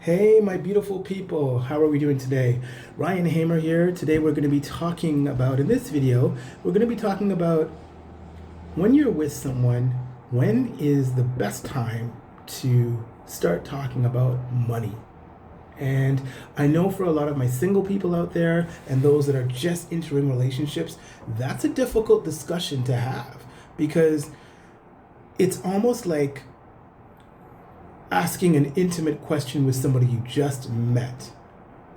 Hey, my beautiful people. How are we doing today? Ryan Hamer here. Today we're going to be talking about, in this video, we're going to be talking about when you're with someone, when is the best time to start talking about money? And I know for a lot of my single people out there and those that are just entering relationships, that's a difficult discussion to have because it's almost like asking an intimate question with somebody you just met.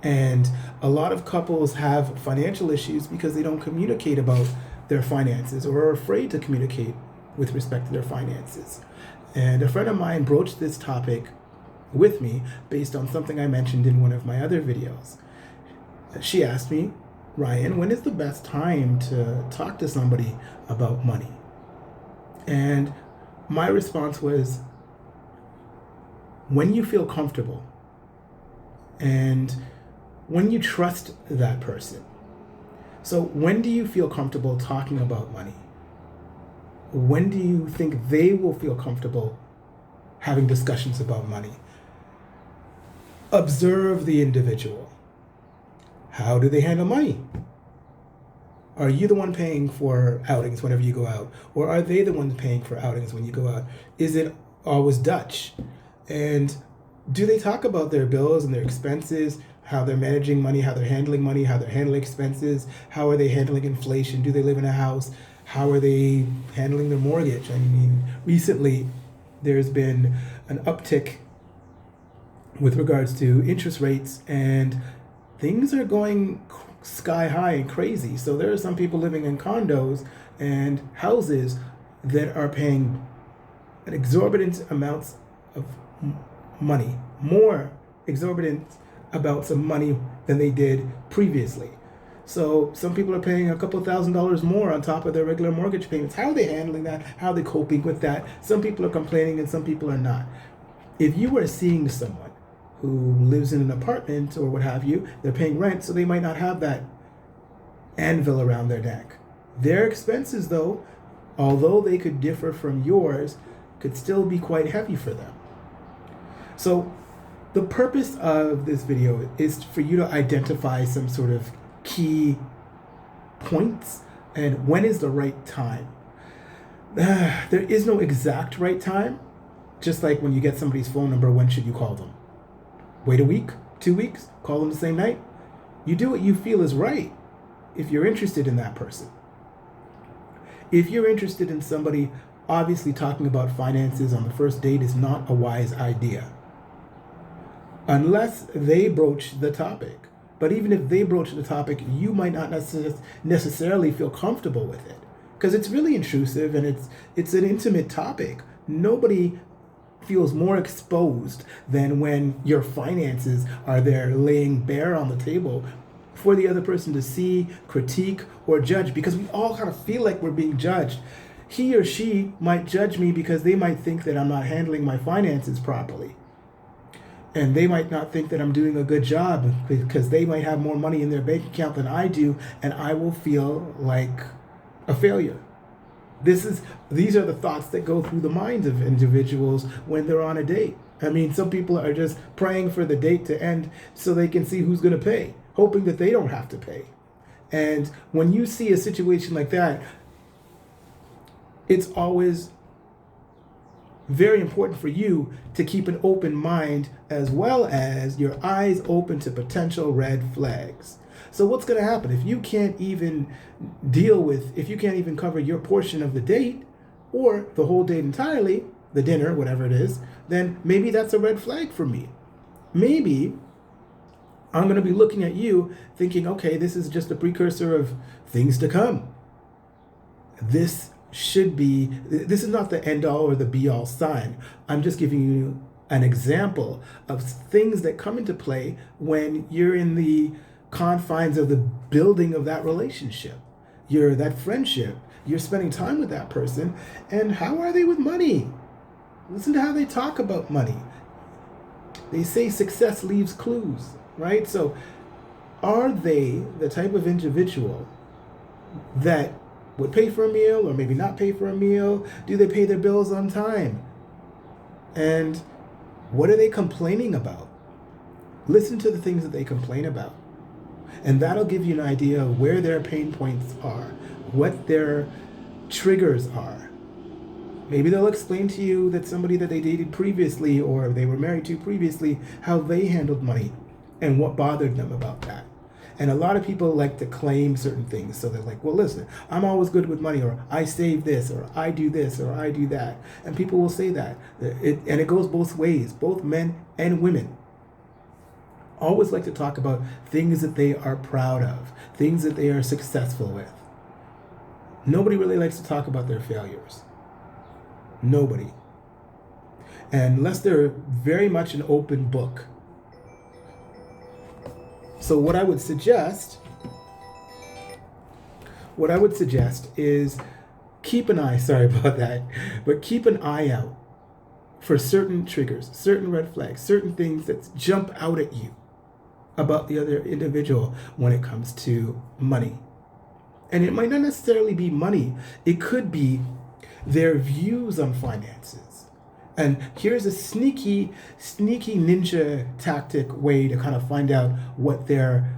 And a lot of couples have financial issues because they don't communicate about their finances or are afraid to communicate with respect to their finances. And a friend of mine broached this topic with me based on something I mentioned in one of my other videos. She asked me, Ryan, when is the best time to talk to somebody about money? And my response was, when you feel comfortable and when you trust that person. So when do you feel comfortable talking about money? When do you think they will feel comfortable having discussions about money? Observe the individual. How do they handle money? Are you the one paying for outings whenever you go out? Or are they the ones paying for outings when you go out? Is it always Dutch? And do they talk about their bills and their expenses, how they're managing money, how they're handling money, how they're handling expenses, how are they handling inflation? Do they live in a house? How are they handling their mortgage? I mean, recently there's been an uptick with regards to interest rates and things are going sky high and crazy. So there are some people living in condos and houses that are paying an exorbitant amounts of money, more exorbitant amounts of money than they did previously. So some people are paying a couple $1,000s more on top of their regular mortgage payments. How are they handling that? How are they coping with that? Some people are complaining and some people are not. If you are seeing someone who lives in an apartment or what have you, they're paying rent, so they might not have that anvil around their neck. Their expenses, though, although they could differ from yours, could still be quite heavy for them. So the purpose of this video is for you to identify some sort of key points and when is the right time. There is no exact right time. Just like when you get somebody's phone number, when should you call them? Wait a week, 2 weeks, call them the same night? You do what you feel is right if you're interested in that person. If you're interested in somebody, obviously talking about finances on the first date is not a wise idea. Unless they broach the topic. But even if they broach the topic, you might not necessarily feel comfortable with it. Because it's really intrusive and it's an intimate topic. Nobody feels more exposed than when your finances are there laying bare on the table for the other person to see, critique, or judge. Because we all kind of feel like we're being judged. He or she might judge me because they might think that I'm not handling my finances properly. And they might not think that I'm doing a good job because they might have more money in their bank account than I do, and I will feel like a failure. These are the thoughts that go through the minds of individuals when they're on a date. I mean, some people are just praying for the date to end so they can see who's going to pay, hoping that they don't have to pay. And when you see a situation like that, it's always very important for you to keep an open mind as well as your eyes open to potential red flags. So what's going to happen if you can't even if you can't even cover your portion of the date or the whole date entirely, the dinner, whatever it is, then maybe that's a red flag for me. Maybe I'm going to be looking at you thinking, okay, this is just a precursor of things to come. This is not the end all or the be all sign. I'm just giving you an example of things that come into play when you're in the confines of the building of that relationship. You're that friendship. You're spending time with that person. And how are they with money? Listen to how they talk about money. They say success leaves clues, right? So are they the type of individual that would pay for a meal or maybe not pay for a meal? Do they pay their bills on time? And what are they complaining about? Listen to the things that they complain about. And that'll give you an idea of where their pain points are, what their triggers are. Maybe they'll explain to you that somebody that they dated previously or they were married to previously, how they handled money and what bothered them about that. And a lot of people like to claim certain things. So they're like, well, listen, I'm always good with money, or I save this, or I do this, or I do that. And people will say that. And it goes both ways. Both men and women always like to talk about things that they are proud of, things that they are successful with. Nobody really likes to talk about their failures. Nobody. And unless they're very much an open book. So what I would suggest is keep an eye, sorry about that, but keep an eye out for certain triggers, certain red flags, certain things that jump out at you about the other individual when it comes to money. And it might not necessarily be money. It could be their views on finances. And here's a sneaky ninja tactic way to kind of find out what their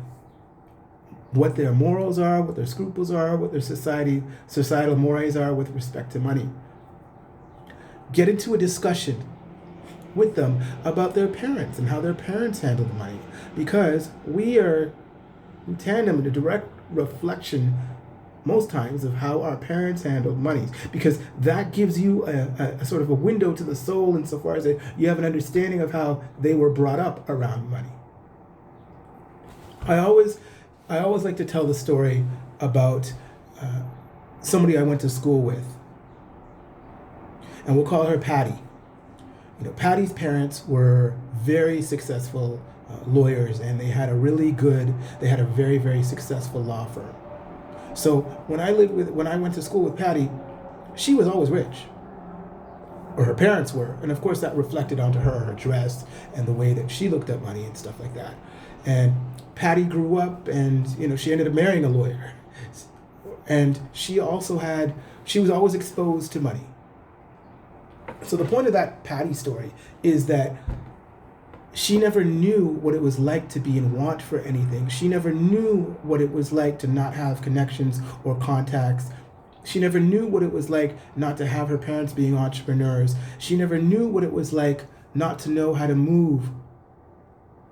morals are, what their scruples are, what their societal mores are with respect to money. Get into a discussion with them about their parents and how their parents handled money, because we are in tandem and a direct reflection most times of how our parents handled money, because that gives you a sort of a window to the soul insofar as you have an understanding of how they were brought up around money. I always like to tell the story about somebody I went to school with, and we'll call her Patty. You know, Patty's parents were very successful lawyers, and they had a very, very successful law firm. So when I went to school with Patty, she was always rich, or her parents were, and of course that reflected onto her dress and the way that she looked at money and stuff like that. And Patty grew up, and she ended up marrying a lawyer, and she was always exposed to money. So the point of that Patty story is that she never knew what it was like to be in want for anything. She never knew what it was like to not have connections or contacts. She never knew what it was like not to have her parents being entrepreneurs. She never knew what it was like not to know how to move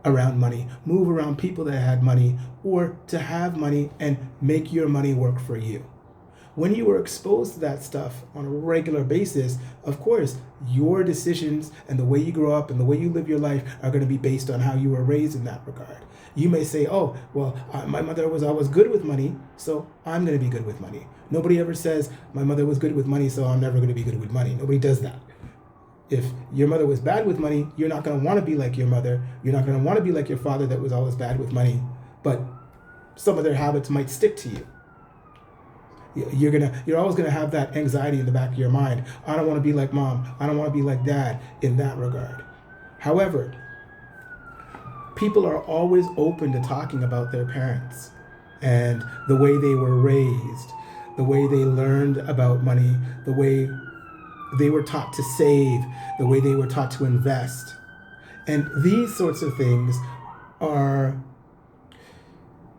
around money, move around people that had money, or to have money and make your money work for you. When you were exposed to that stuff on a regular basis, of course, your decisions and the way you grow up and the way you live your life are going to be based on how you were raised in that regard. You may say, oh, well, my mother was always good with money, so I'm going to be good with money. Nobody ever says, my mother was good with money, so I'm never going to be good with money. Nobody does that. If your mother was bad with money, you're not going to want to be like your mother. You're not going to want to be like your father that was always bad with money. But some of their habits might stick to you. You're always gonna have that anxiety in the back of your mind. I don't want to be like mom. I don't want to be like dad in that regard. However, people are always open to talking about their parents and the way they were raised, the way they learned about money, the way they were taught to save, the way they were taught to invest. And these sorts of things are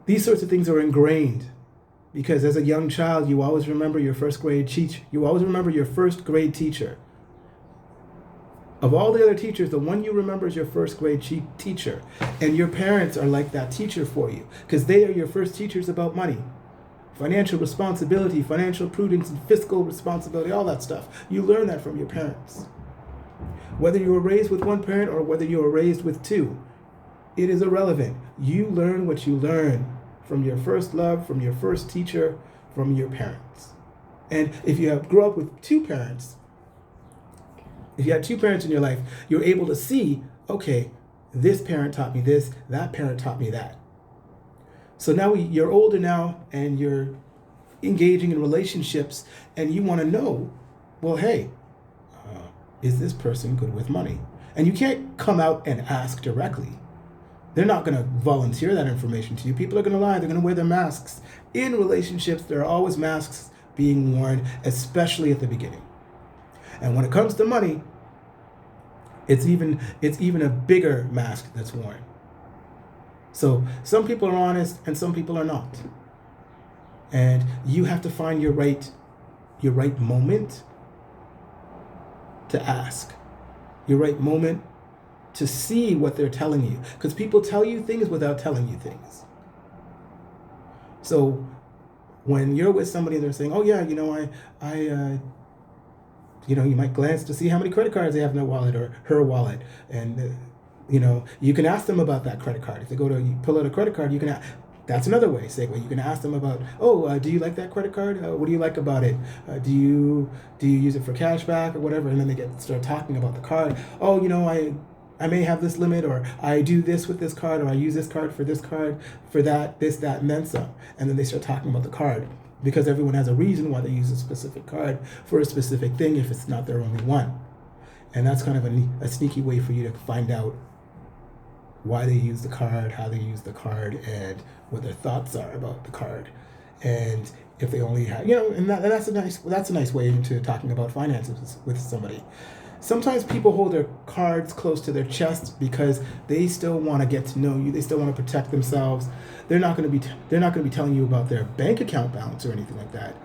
ingrained. Because as a young child, you always remember your first grade teacher. Of all the other teachers, the one you remember is your first grade teacher. And your parents are like that teacher for you, because they are your first teachers about money. Financial responsibility, financial prudence, and fiscal responsibility, all that stuff. You learn that from your parents. Whether you were raised with one parent or whether you were raised with two, it is irrelevant. You learn what you learn from your first love, from your first teacher, from your parents. And if you grew up with two parents, if you had two parents in your life, you're able to see, okay, this parent taught me this, that parent taught me that. So now you're older now, and you're engaging in relationships, and you want to know, well, hey, is this person good with money? And you can't come out and ask directly. They're not going to volunteer that information to you. People are going to lie. They're going to wear their masks. In relationships, there are always masks being worn, especially at the beginning. And when it comes to money, it's even a bigger mask that's worn. So some people are honest and some people are not. And you have to find your right moment to ask. Your right moment to see what they're telling you. Because people tell you things without telling you things. So when you're with somebody and they're saying, oh yeah, you might glance to see how many credit cards they have in their wallet or her wallet. And, you can ask them about that credit card. If they you pull out a credit card, you can ask. That's another segue. You can ask them about, do you like that credit card? What do you like about it? Do you use it for cash back or whatever? And then they start talking about the card. Oh, I may have this limit, or I do this with this card, or I use this card, for that, this, that, and then some. And then they start talking about the card, because everyone has a reason why they use a specific card for a specific thing if it's not their only one. And that's kind of a sneaky way for you to find out why they use the card, how they use the card, and what their thoughts are about the card. And if they only have, and that's a nice way into talking about finances with somebody. Sometimes people hold their cards close to their chest because they still want to get to know you. They still want to protect themselves. They're not going to be telling you about their bank account balance or anything like that.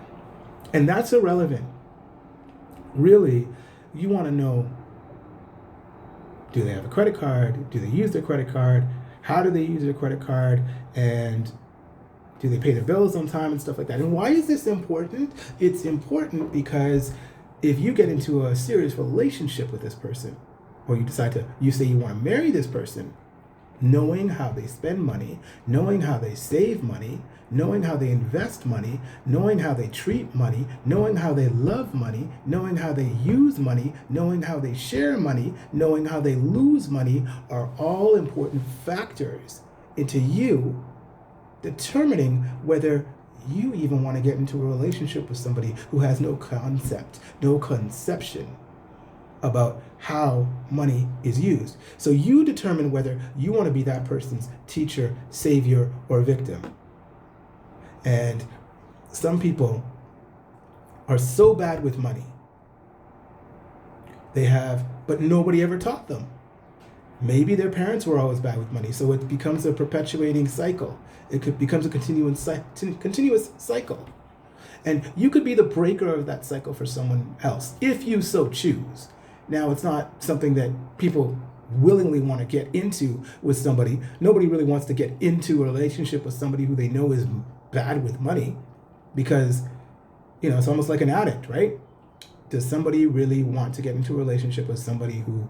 And that's irrelevant. Really, you want to know, do they have a credit card? Do they use their credit card? How do they use their credit card? And do they pay their bills on time and stuff like that? And why is this important? It's important because if you get into a serious relationship with this person, or you say you want to marry this person, knowing how they spend money, knowing how they save money, knowing how they invest money, knowing how they treat money, knowing how they love money, knowing how they use money, knowing how they share money, knowing how they lose money, are all important factors into you determining whether you even want to get into a relationship with somebody who has no conception about how money is used. So you determine whether you want to be that person's teacher, savior, or victim. And some people are so bad with money. But nobody ever taught them. Maybe their parents were always bad with money, so it becomes a perpetuating cycle. Becomes a continuous cycle. And you could be the breaker of that cycle for someone else, if you so choose. Now, it's not something that people willingly want to get into with somebody. Nobody really wants to get into a relationship with somebody who they know is bad with money, because, it's almost like an addict, right? Does somebody really want to get into a relationship with somebody who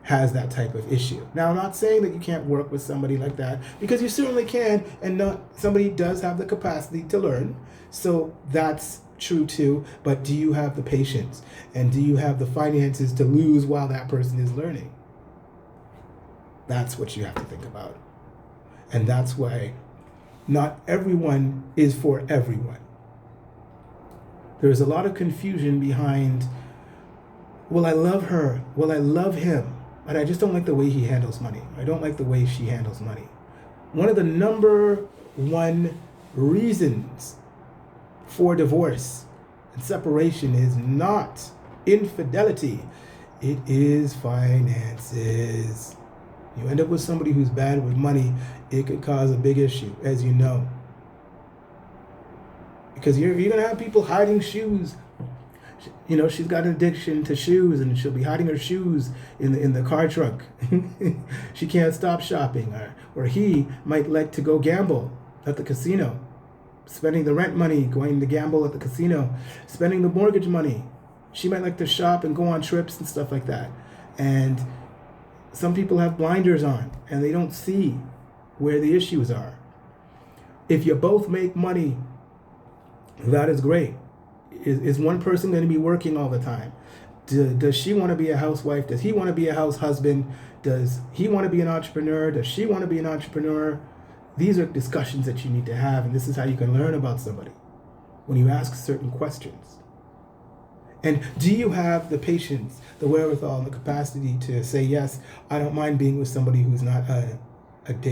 has that type of issue? Now, I'm not saying that you can't work with somebody like that, because you certainly can, and somebody does have the capacity to learn. So that's true too. But do you have the patience, and do you have the finances to lose while that person is learning? That's what you have to think about. And that's why not everyone is for everyone. There's a lot of confusion behind, well, I love her, well, I love him, but I just don't like the way he handles money. I don't like the way she handles money. One of the number one reasons for divorce and separation is not infidelity. It is finances. You end up with somebody who's bad with money, it could cause a big issue, as you know. Because you're going to have people hiding shoes. She's got an addiction to shoes, and she'll be hiding her shoes in the car trunk. She can't stop shopping. Or he might like to go gamble at the casino, spending the rent money, going to gamble at the casino, spending the mortgage money. She might like to shop and go on trips and stuff like that. And some people have blinders on, and they don't see where the issues are. If you both make money, that is great. Is one person going to be working all the time? Does she want to be a housewife? Does he want to be a house husband? Does he want to be an entrepreneur? Does she want to be an entrepreneur? These are discussions that you need to have, and this is how you can learn about somebody, when you ask certain questions. And do you have the patience, the wherewithal, and the capacity to say, yes, I don't mind being with somebody who's not a date?